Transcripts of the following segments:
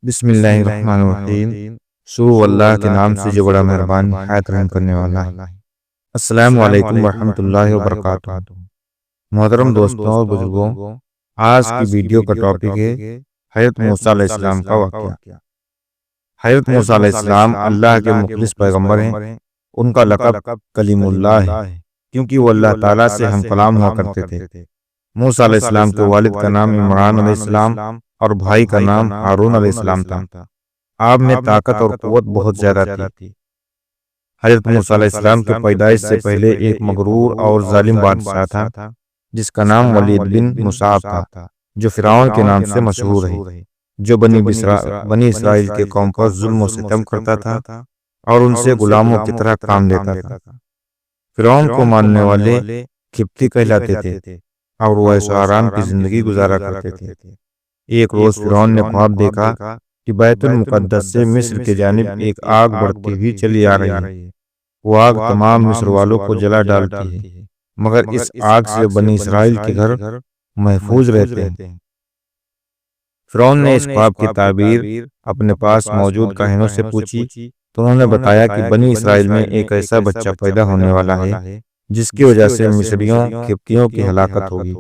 بسم اللہ الرحمن الرحیم۔ شروع اللہ کے نام سے جو بڑا مہربان نہایت رحم کرنے والا ہے۔ السلام علیکم ورحمۃ اللہ وبرکاتہ۔ محترم دوستوں اور بزرگوں، آج کی ویڈیو کا ٹاپک ہے حضرت موسیٰ علیہ السلام کا واقعہ۔ حضرت موسیٰ علیہ السلام اللہ کے مخلص پیغمبر ہیں۔ ان کا لقب کلیم اللہ ہے کیونکہ وہ اللہ تعالیٰ سے ہم کلام ہوا کرتے تھے۔ موسیٰ علیہ السلام کے والد کا نام عمران علیہ السلام اور بھائی کا نام ہارون علیہ السلام تھا۔ آپ میں طاقت اور قوت بہت زیادہ تھی۔ حضرت موسیٰ علیہ السلام کی پیدائش سے پہلے ایک مغرور اور ظالم بادشاہ تھا جس کا نام ولید بن مصعب تھا، جو فرعون کے نام سے مشہور ہے، جو بنی اسرائیل کے قوم پر ظلم و ستم کرتا تھا اور ان سے غلاموں کی طرح کام لیتا تھا۔ فرعون کو ماننے والے قبطی کہلاتے تھے اور وہ عیش و آرام کی زندگی گزارا کرتے تھے۔ ایک روز فرعون نے خواب دیکھا کہ بیت المقدس سے مصر کی جانب ایک آگ بڑھتی ہوئی چلی آ رہی ہے۔ وہ آگ تمام مصر والوں کو جلا ڈالتی ہے، مگر اس آگ سے بنی اسرائیل کے گھر محفوظ رہتے ہیں۔ فرعون نے اس خواب کی تعبیر اپنے پاس موجود کاہنوں سے پوچھی تو انہوں نے بتایا کہ بنی اسرائیل میں ایک ایسا بچہ پیدا ہونے والا ہے جس کی وجہ سے مصریوں قبطیوں کی ہلاکت ہوگی۔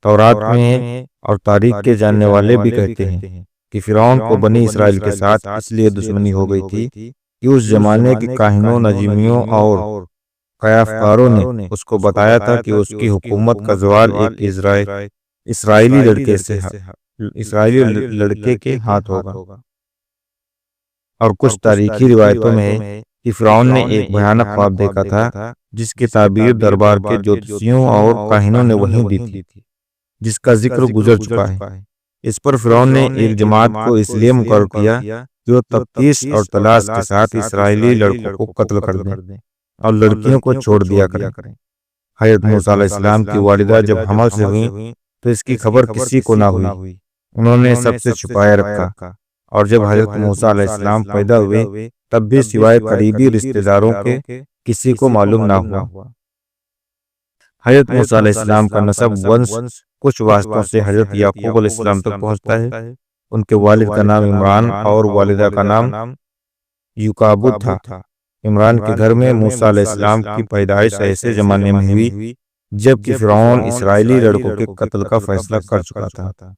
تورات میں ہے اور تاریخ کے جاننے والے بھی کہتے ہیں کہ فرعون کو بنی اسرائیل کے ساتھ اس لیے دشمنی ہو گئی تھی کہ اس زمانے کے کاہنوں، نجومیوں اور قیافکاروں نے اس کو بتایا تھا کہ اس کی حکومت کا زوال ایک اسرائیلی لڑکے کے ہاتھ ہوگا۔ اور کچھ تاریخی روایتوں میں ہے کہ فرعون نے ایک بھیانک خواب دیکھا تھا جس کی تعبیر دربار کے جوتشیوں اور کاہنوں نے وہیں دی تھی، جس کا ذکر گزر چکا ہے۔ اس پر فرعون نے ایک جماعت کو اس لیے مقرر کیا کہ وہ تفتیش اور تلاش کے ساتھ اسرائیلی لڑکوں کو قتل کر دیں اور لڑکیوں کو چھوڑ دیا کریں۔ حضرت موسیٰ علیہ السلام کی والدہ جب حمل سے ہوئیں تو اس کی خبر کسی کو نہ ہوئی۔ انہوں نے سب سے چھپائے رکھا، اور جب حضرت موسیٰ علیہ السلام پیدا ہوئے تب بھی سوائے قریبی رشتہ داروں کے کسی کو معلوم نہ ہوا۔ حضرت موسیٰ علیہ السلام کا نسب ونش کچھ واسطوں سے حضرت یعقوب علیہ السلام تک پہنچتا ہے۔ ان کے والد کا نام عمران اور والدہ کا نام یوکابد تھا۔ عمران کے گھر میں موسیٰ علیہ السلام کی پیدائش ایسے زمانے میں ہوئی جب کہ فرعون اسرائیلی لڑکوں کے قتل کا فیصلہ کر چکا تھا۔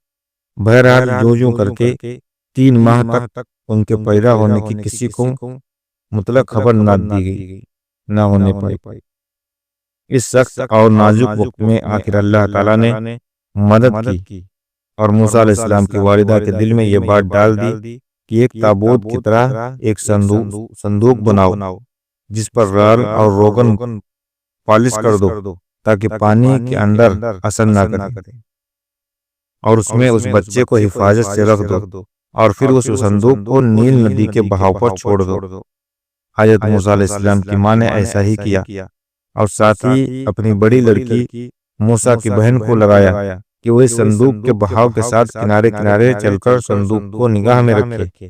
بہرحال جو کر کے 3 ماہ تک ان کے پیدا ہونے کی کسی کو مطلق خبر نہ دی گئی، نہ ہونے پائی۔ اس سخت اور نازک وقت میں آخر اللہ تعالیٰ نے مدد کی اور موسیٰ علیہ السلام کی والدہ کے دل میں یہ بات ڈال دی کہ ایک تابوت کی طرح ایک صندوق بناؤ جس پر رال اور روغن پالش کر دو تاکہ پانی کے اندر اثر نہ کرے، اور اس میں اس بچے کو حفاظت سے رکھ دو اور پھر اس صندوق کو نیل ندی کے بہاؤ پر چھوڑ دو۔ حضرت موسیٰ علیہ السلام کی ماں نے ایسا ہی کیا اور ساتھ ہی اپنی بڑی لڑکی موسیٰ کی بہن کو لگایا کہ وہ اس صندوق کے بہاؤ کے ساتھ کنارے کنارے چل کر صندوق کو نگاہ میں رکھے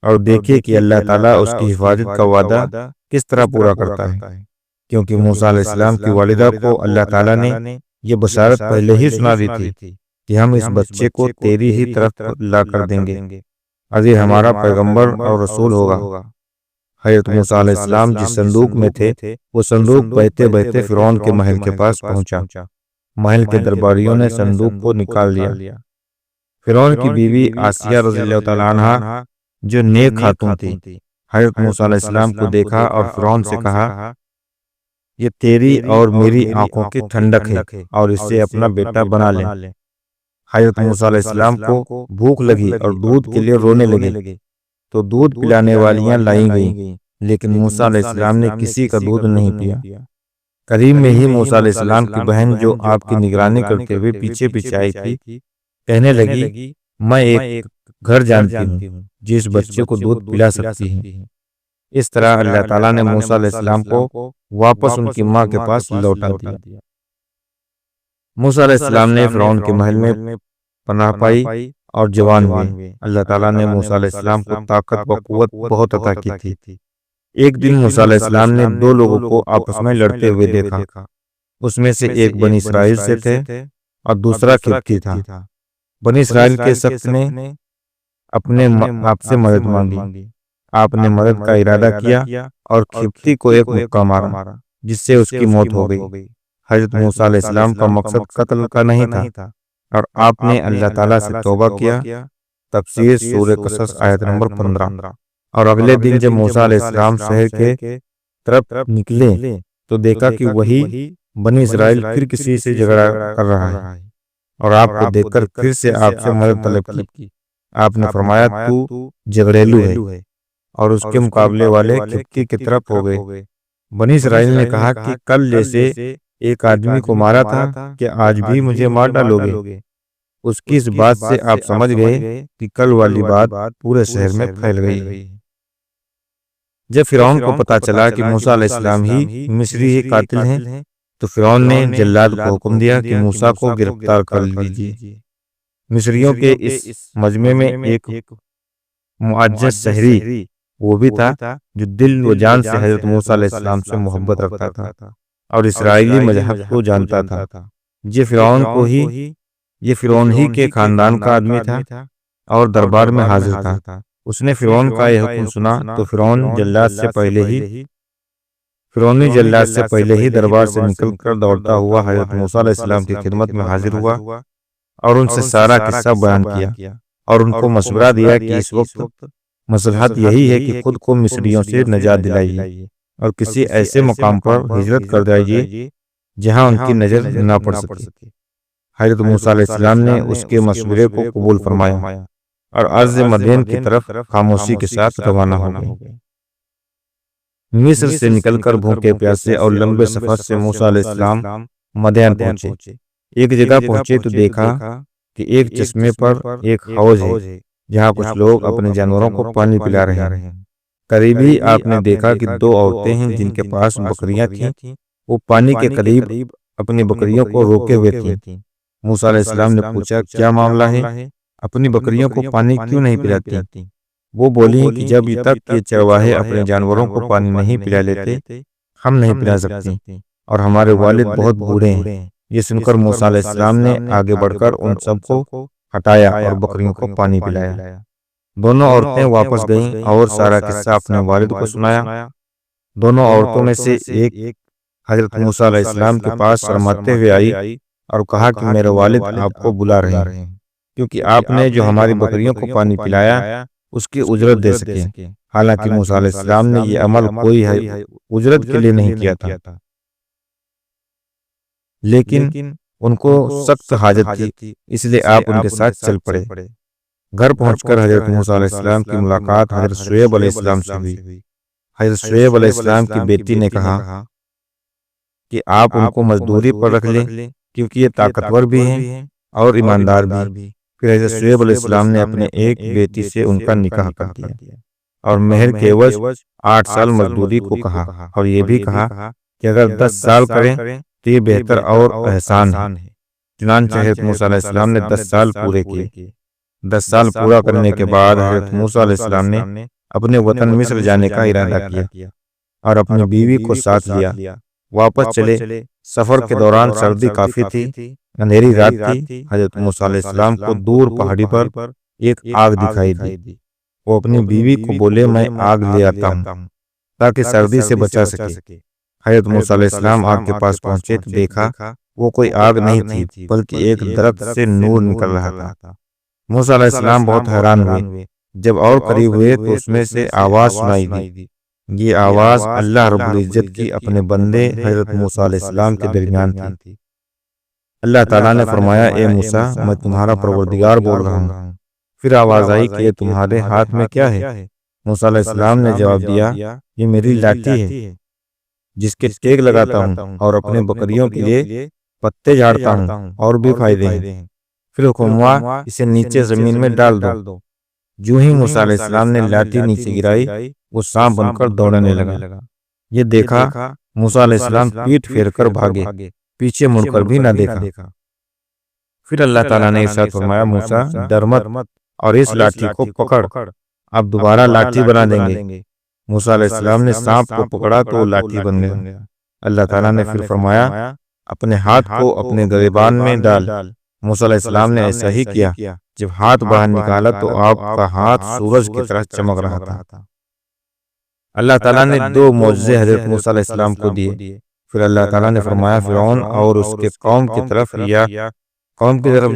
اور دیکھے کہ اللہ تعالیٰ اس کی حفاظت کا وعدہ کس طرح پورا کرتا ہے، کیونکہ موسیٰ علیہ السلام کی والدہ کو اللہ تعالیٰ نے یہ بشارت پہلے ہی سنا دی تھی کہ ہم اس بچے کو تیری ہی طرف لا کر دیں گے اور یہ ہمارا پیغمبر اور رسول ہوگا۔ حضرت موسیٰ علیہ السلام جس صندوق میں تھے وہ صندوق بہتے بہتے فرعون کے محل کے پاس پہنچا۔ محل کے درباریوں نے صندوق کو نکال لیا۔ فرعون کی بیوی آسیہ رضی اللہ تعالیٰ عنہا جو نیک خاتون تھی، حضرت موسیٰ علیہ السلام کو دیکھا اور فرعون سے کہا، یہ تیری اور میری آنکھوں کی ٹھنڈک ہے اور اس سے اپنا بیٹا بنا لے۔ حضرت موسیٰ علیہ السلام کو بھوک لگی اور دودھ کے لیے رونے لگے تو دودھ پلانے والیاں لائی گئیں، لیکن موسیٰ علیہ السلام نے کسی کا دودھ نہیں پیا۔ قریب میں ہی موسیٰ علیہ السلام کی بہن جو آپ کی نگرانی کرتے ہوئے پیچھے پیچھے آئی تھی کہنے لگی، میں ایک گھر جانتی ہوں جو اس بچے کو دودھ پلا سکتی ہے۔ اس طرح اللہ تعالیٰ نے موسیٰ علیہ السلام کو واپس ان کی ماں کے پاس لوٹا دیا۔ موسیٰ علیہ السلام نے فرعون کے محل میں پناہ پائی اور جوان ہوئے۔ اللہ تعالیٰ نے موسیٰ علیہ السلام کو طاقت و قوت بہت عطا کی تھی۔ ایک دن موسیٰ علیہ السلام نے 2 لوگوں کو آپس میں لڑتے ہوئے دیکھا۔ اس میں سے ایک بنی اسرائیل سے تھے اور دوسرا قبطی تھا۔ بنی اسرائیل کے شخص نے آپ سے مدد مانگی۔ آپ نے مدد کا ارادہ کیا اور کھپتی کو ایک مکہ مارا جس سے اس کی موت ہو گئی۔ حضرت موسیٰ علیہ السلام کا مقصد قتل کا نہیں تھا اور آپ نے اللہ تعالیٰ سے توبہ کیا۔ تفسیر سورہ قصص آیت نمبر 15۔ اور اگلے دن جب موسیٰ علیہ السلام شہر کے طرف نکلے تو دیکھا کہ وہی بنی اسرائیل پھر کسی سے جھگڑا کر رہا ہے اور آپ کو دیکھ کر پھر سے آپ سے مدد طلب کی۔ آپ نے فرمایا تو جھگڑیلو ہے، اور اس کے مقابلے والے کھپتی کی طرف ہو گئے۔ بنی اسرائیل نے کہا کہ کل جیسے ایک آدمی کو مارا تھا کہ آج بھی مجھے مار ڈالو گے۔ اس کی اس بات سے آپ سمجھ گئے کہ کل والی بات پورے شہر میں پھیل گئی۔ جب فرعون کو پتا چلا کہ موسیٰ علیہ السلام ہی مصری ہی قاتل ہیں تو فرعون نے جلاد کو حکم دیا کہ موسیٰ کو گرفتار کر لیجیے۔ مصریوں کے اس مجمع میں ایک معزز شہری وہ بھی تھا جو دل و جان سے حضرت موسیٰ علیہ السلام سے محبت رکھتا تھا اور اسرائیلی مذہب کو جانتا تھا۔ یہ فرعون ہی کے خاندان کا آدمی تھا اور دربار میں حاضر تھا۔ اس نے فرعون کا یہ حکم سنا تو فرعونی جلاد سے پہلے ہی دربار سے نکل کر دوڑتا ہوا حضرت موسیٰ علیہ السلام کی خدمت میں حاضر ہوا اور ان سے سارا قصہ بیان کیا اور ان کو مشورہ دیا کہ اس وقت مصلحت یہی ہے کہ خود کو مصریوں سے نجات دلائیے اور کسی ایسے مقام پر ہجرت کر جائیے جہاں ان کی نظر نہ پڑ سکے۔ حضرت موسیٰ علیہ السلام نے اس کے مشورے کو قبول فرمایا اور ارض مدین کی طرف خاموشی کے ساتھ روانہ ہو گئے۔ مصر سے نکل کر بھوکے پیاسے اور لمبے سفر سے موسیٰ علیہ السلام مدین پہنچے۔ ایک جگہ پہنچے تو دیکھا کہ ایک چشمے پر ایک حوض ہے جہاں کچھ لوگ اپنے جانوروں کو پانی پلا رہے ہیں۔ قریب ہی آپ نے دیکھا کہ دو عورتیں ہیں جن کے پاس بکریاں تھیں، وہ پانی کے قریب اپنی بکریوں کو روکے ہوئے تھیں۔ موسیٰ علیہ السلام نے پوچھا کیا معاملہ ہے، اپنی بکریوں کو پانی کیوں نہیں پلاتی؟ وہ بولی کہ جب تک یہ چرواہے اپنے جانوروں کو پانی نہیں پلا لیتے ہم نہیں پلا سکتے اور ہمارے والد بہت بوڑھے ہیں۔ یہ سن کر موسیٰ علیہ السلام نے آگے بڑھ کر ان سب کو ہٹایا اور بکریوں کو پانی پلایا۔ دونوں عورتیں واپس گئیں اور سارا قصہ اپنے والد کو سنایا۔ دونوں عورتوں میں سے ایک حضرت موسیٰ علیہ السلام کے پاس شرماتے ہوئے آئی اور کہا کہ میرے والد آپ کو بلا رہے ہیں کیونکہ آپ نے جو ہماری بکریوں کو پانی پلایا اس کی اجرت دے سکے۔ حالانکہ موسیٰ علیہ السلام نے یہ عمل کوئی اجرت کے لیے نہیں کیا تھا، لیکن ان کو سخت حاجت تھی، اس لیے آپ ان کے ساتھ چل پڑے۔ گھر پہنچ کر حضرت موسیٰ علیہ السلام کی ملاقات حضرت شعیب علیہ السلام سے ہوئی۔ حضرت شعیب علیہ السلام کی بیٹی نے کہا کہ آپ ان کو مزدوری پر رکھ لیں کیونکہ یہ طاقتور بھی ہیں اور ایماندار بھی۔ پھر حضرت شعیب علیہ السلام نے اپنے ایک بیٹی سے ان کا نکاح کر دیا اور مہر کے عوض 8 سال مزدوری کو کہا اور یہ بھی کہا کہ اگر 10 سال کریں تو یہ بہتر اور احسان ہے۔ چنانچہ حضرت موسیٰ علیہ السلام نے 10 سال پورے کیے۔ 10 سال پورا کرنے کے بعد حضرت موسیٰ علیہ السلام نے اپنے وطن مصر جانے کا ارادہ کیا اور اپنی بیوی کو ساتھ لیا۔ واپس چلے۔ سفر کے دوران سردی کافی تھی، اندھیری رات تھی۔ حضرت موسیٰ علیہ السلام کو دور پہاڑی پر ایک آگ دکھائی دی۔ وہ اپنی بیوی کو بولے میں آگ لے آتا ہوں تاکہ سردی سے بچا سکے۔ حضرت موسیٰ علیہ السلام آگ کے پاس پہنچے تو دیکھا وہ کوئی آگ نہیں تھی بلکہ ایک درخت سے نور نکل رہا تھا۔ موسیٰ علیہ السلام بہت حیران ہوئے۔ جب اور قریب ہوئے تو اس میں سے آواز سنائی دی۔ یہ آواز اللہ رب العزت کی اپنے بندے حضرت موسیٰ علیہ السلام کے درمیان تھی۔ اللہ تعالیٰ نے فرمایا اے موسیٰ میں تمہارا پروردگار بول رہا ہوں۔ پھر آواز آئی کہ یہ تمہارے ہاتھ میں کیا ہے؟ موسیٰ علیہ السلام نے جواب دیا یہ میری لاٹھی ہے جس کے ٹیک لگاتا ہوں اور اپنے بکریوں کے لیے پتے جھاڑتا ہوں اور بھی فائدے ہیں۔ پھر حکم ہوا اسے نیچے زمین میں ڈال دو۔ جو ہی موسیٰ علیہ السلام نے لاٹھی نیچے گرائی وہ سانپ بن کر دوڑنے لگا۔ یہ دیکھا موسیٰ علیہ السلام پیٹ پھیر کر بھاگے، پیچھے مڑ کر بھی نہ دیکھا۔ پھر اللہ تعالیٰ نے ارشاد فرمایا موسیٰ ڈر مت اور اس لاٹھی کو پکڑ، اب دوبارہ لاٹھی بنا دیں گے۔ موسیٰ علیہ السلام نے سانپ کو پکڑا تو وہ لاٹھی بن گیا۔ اللہ تعالیٰ نے پھر فرمایا اپنے ہاتھ کو اپنے گریبان میں ڈال۔ موسیٰ علیہ السلام نے ایسا ہی کیا جب ہاتھ باہر نکالا تو آپ کا ہاتھ سورج کی طرح چمک رہا تھا۔ اللہ تعالیٰ نے 2 معجزے حضرت موسیٰ علیہ السلام کو دیے۔ پھر اللہ تعالیٰ نے فرمایا فرعون اور اس کے قوم کی طرف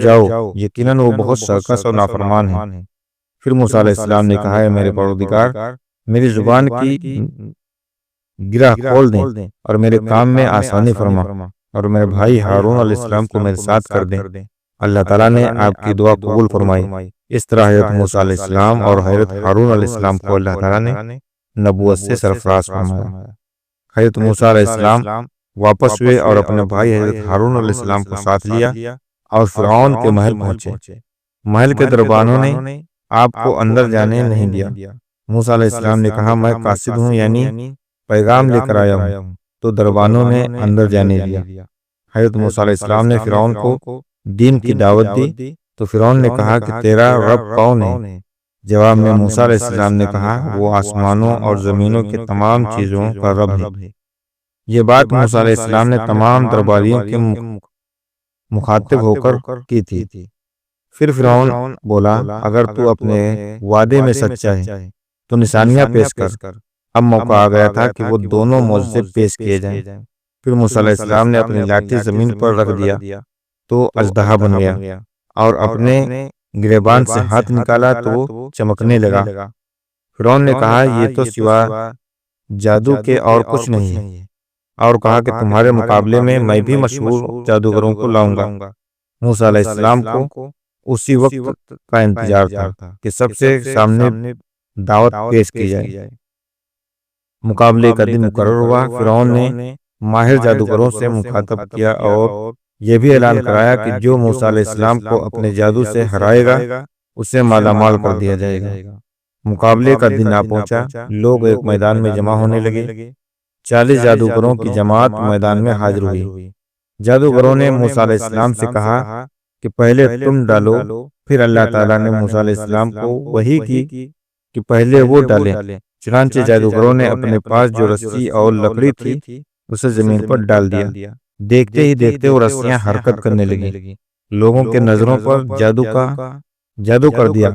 جاؤ، یقیناً وہ بہت سرکش اور نافرمان ہیں۔ پھر موسیٰ علیہ السلام نے کہا، اے میرے پروردگار، میری زبان کی گرہ کھول دیں اور میرے کام میں آسانی فرما، اور میرے بھائی ہارون علیہ السلام کو میرے ساتھ کر دیں۔ اللہ تعالیٰ نے آپ کی دعا قبول فرمائی۔ اس طرح حضرت موسیٰ علیہ السلام اور حضرت ہارون علیہ السلام کو اللہ تعالیٰ نے نبوت سے سرفراز فرمایا۔ حضرت موسیٰ علیہ السلام واپس ہوئے اور اپنے بھائی حضرت ہارون علیہ السلام کو ساتھ لیا اور فرعون کے محل پہنچے۔ محل کے دربانوں نے آپ کو اندر جانے نہیں دیا۔ موسیٰ علیہ السلام نے کہا، میں قاصد ہوں، یعنی پیغام لے کر آیا ہوں، تو دربانوں نے اندر جانے دیا۔ حضرت موسیٰ علیہ السلام نے فرعون کو دین کی دعوت دی تو فرعون نے کہا کہ تیرا رب کون ہے؟ جواب میں موسیٰ علیہ السلام نے کہا، وہ آسمانوں اور زمینوں کے تمام چیزوں کا رب ہے۔ یہ بات موسیٰ علیہ السلام نے تمام درباریوں کے مخاطب ہو کر کی تھی۔ پھر فرعون بولا، اگر تو اپنے وعدے میں سچا ہے تو نشانیاں پیش کر۔ اب موقع آ گیا تھا کہ وہ دونوں معجزے پیش کیے جائیں۔ پھر موسیٰ علیہ السلام نے اپنی لاٹھی زمین پر رکھ دیا تو اژدہا بن گیا، اور اپنے گریبان سے ہاتھ نکالا تو وہ چمکنے لگا۔ فرعون نے کہا، یہ تو سوا جادو کے اور کچھ نہیں ہے، اور کہا کہ تمہارے مقابلے میں بھی مشہور جادوگروں کو لاؤں گا۔ موسیٰ علیہ السلام کو اسی وقت کا انتظار تھا کہ سب سے سامنے دعوت پیش کی جائے۔ مقابلے کا دن مقرر ہوا۔ فرعون نے ماہر جادوگروں سے مخاطب کیا اور یہ بھی اعلان کرایا کہ جو موسیٰ علیہ السلام کو اپنے جادو سے ہرائے گا اسے مالا مال کر دیا جائے گا۔ مقابلے کا دن آ پہنچا۔ لوگ ایک میدان میں جمع ہونے لگے۔ 40 جادوگروں کی جماعت میدان میں حاضر ہوئی۔ جادوگروں نے موسیٰ علیہ السلام سے کہا کہ پہلے تم ڈالو۔ پھر اللہ تعالیٰ نے موسیٰ علیہ السلام کو وحی کی کہ پہلے وہ ڈالیں۔ چنانچہ جادوگروں نے اپنے پاس جو رسی اور لکڑی تھی اسے زمین پر ڈال دیا۔ دیکھتے ہی دیکھتے وہ رسیاں حرکت کرنے لگیں۔ لوگوں کے نظروں پر جادو کر دیا،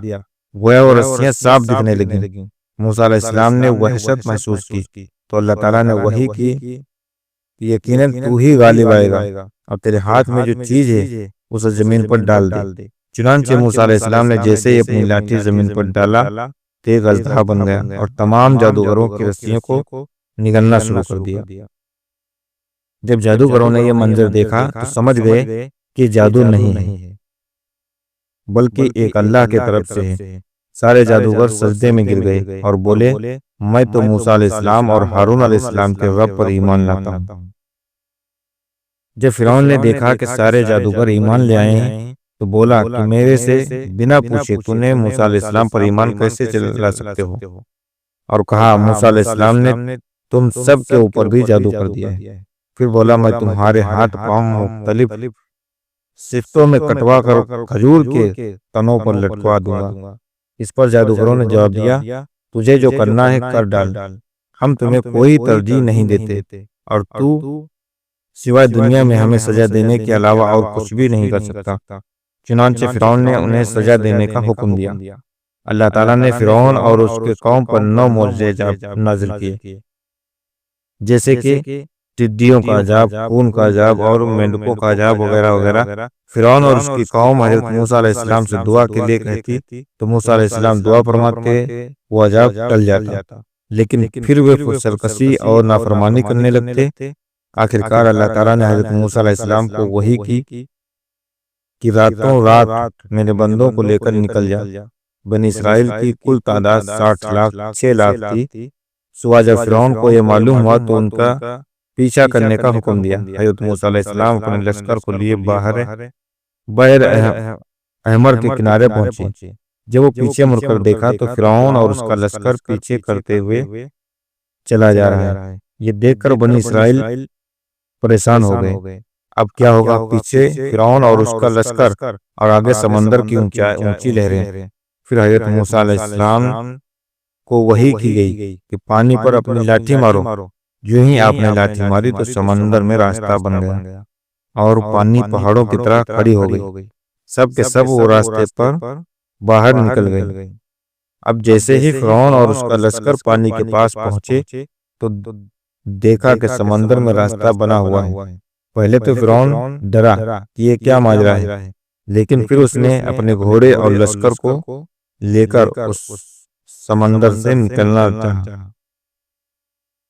گویا وہ رسیاں صاف دکھنے لگیں۔ موسیٰ علیہ السلام نے وحشت محسوس کی تو اللہ تعالیٰ نے وحی کی کہ یقیناً تو ہی غالب آئے گا، اور تیرے ہاتھ میں جو چیز ہے اسے زمین پر ڈال دے۔ چنانچہ موسیٰ علیہ السلام نے جیسے ہی اپنی لاٹھی زمین پر ڈالا، تیز اژدہا بن گیا اور تمام جادوگروں کی رسیوں کو نگلنا شروع کر دیا۔ جب جادوگروں نے یہ منظر دیکھا تو سمجھ گئے کہ جادو نہیں ہے بلکہ ایک اللہ کی طرف سے ہے۔ سارے جادوگر سجدے میں گر گئے اور بولے، میں تو موسیٰ علیہ السلام اور ہارون علیہ السلام کے رب پر ایمان لاتا ہوں۔ جب فرعون نے دیکھا کہ سارے جادوگر ایمان لے آئے ہیں تو بولا کہ میرے سے بنا پوچھے تو نے موسیٰ علیہ السلام پر ایمان کیسے لا سکتے ہو؟ اور کہا، موسیٰ علیہ السلام نے تم سب کے اوپر بھی جادو کر دیا ہے۔ پھر بولا، میں تمہارے ہاتھ پاؤں مختلف صفتوں میں کٹوا کر کھجور کے تنوں پر لٹکوا دوں گا۔ اس پر جادوگروں نے جواب دیا، تجھے جو کرنا ہے کر ڈال، ہم تمہیں کوئی ترجیح نہیں دیتے، اور تو سوائے دنیا میں ہمیں سزا دینے کے علاوہ اور کچھ بھی نہیں کر سکتا۔ چنانچہ فرعون نے انہیں سزا دینے کا حکم دیا۔ اللہ تعالیٰ نے فرعون اور اس کے قوم پر 9 معجزے نازل کیے، جیسے کہ ٹڈیوں کا عذاب، خون کا عذاب اور مینڈکوں کا عذاب وغیرہ وغیرہ۔ فرعون اور اس کی قوم حضرت موسیٰ علیہ السلام سے دعا کے لیے کہتی تو موسیٰ علیہ السلام دعا فرماتے، وہ عذاب ٹل جاتا، لیکن پھر وہ سرکشی اور نافرمانی کرنے لگتے۔ آخرکار اللہ تعالیٰ نے حضرت موسیٰ علیہ السلام کو وحی کی کہ راتوں رات میرے بندوں کو لے کر نکل جا۔ بنی اسرائیل کی کل تعداد 6 لاکھ تھی۔ صبح جب فرعون کو یہ معلوم ہوا تو ان کا پیچھا کرنے کا حکم دیا۔ حضرت موسیٰ علیہ السلام اپنے لشکر کو لیے بحر احمر کے کنارے پہنچے۔ جب وہ پیچھے مڑ کر دیکھا تو فرعون اور اس کا لشکر پیچھے کرتے ہوئے چلا جا رہا ہے۔ یہ دیکھ کر بنی اسرائیل پریشان ہو گئے، اب کیا ہوگا؟ پیچھے فرعون اور اس کا لشکر اور آگے سمندر کی اونچی لہریں۔ پھر حضرت موسیٰ علیہ السلام کو وحی کی گئی کہ پانی پر اپنی لاٹھی مارو۔ جو ہی آپ نے لاٹھی ماری تو سمندر میں راستہ بن گیا اور پانی پہاڑوں کی طرح کھڑی ہو گئی۔ سب کے سب وہ راستے پر باہر نکل گئے۔ اب جیسے ہی فرعون اور اس کا لشکر پانی کے پاس پہنچے تو دیکھا کہ سمندر میں راستہ بنا ہوا ہے۔ پہلے تو فرعون ڈرا کہ یہ کیا ماجرا ہے، لیکن پھر اس نے اپنے گھوڑے اور لشکر کو لے کر اس سمندر سے نکلنا چاہا۔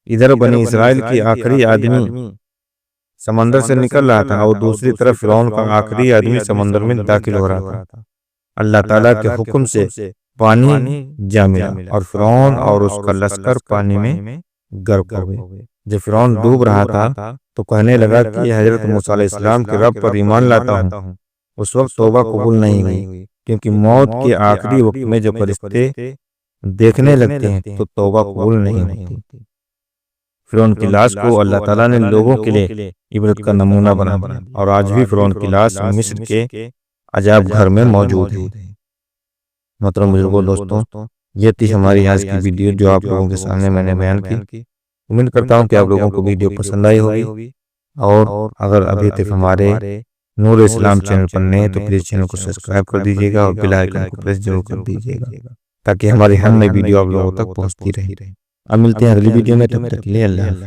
ادھر بنی اسرائیل کی آخری آدمی سمندر سے نکل رہا تھا اور دوسری طرف فرعون کا آخری آدمی سمندر میں داخل ہو رہا تھا۔ اللہ تعالیٰ کے حکم سے پانی جا ملا اور فرعون اور اس کا لشکر پانی میں غرق ہو گئے۔ جب فرعون ڈوب رہا تھا تو کہنے لگا کہ حضرت موسیٰ علیہ السلام کے رب پر ایمان لاتا ہوں۔ اس وقت توبہ قبول نہیں ہوئی، کیونکہ موت کے آخری وقت میں جب فرشتے دیکھنے لگتے ہیں تو توبہ قبول نہیں ہوتی۔ فرعون کی لاش کو اللہ تعالیٰ نے لوگوں کے لیے عبرت کا نمونہ بنا دیا، اور آج بھی فرعون کی لاش مصر کے عجائب گھر میں موجود ہے۔ محترم بزرگوں، دوستوں، یہ تھی ہماری آج کی ویڈیو جو آپ لوگوں کے سامنے میں نے بیان کی۔ امید کرتا ہوں کہ آپ لوگوں کو ویڈیو پسند آئی ہوگی، اور اگر ابھی تک ہمارے نور اسلام چینل پر نئے تو پلیز چینل کو سبسکرائب کر دیجیے گا اور بیل آئیکن کو پریس ضرور کر دیجیے گا تاکہ ہماری ہر نئی ویڈیو آپ لوگوں تک پہنچتی رہے۔ اب ملتے ہیں اگلی ویڈیو میں، تب تک کے لیے اللہ حافظ۔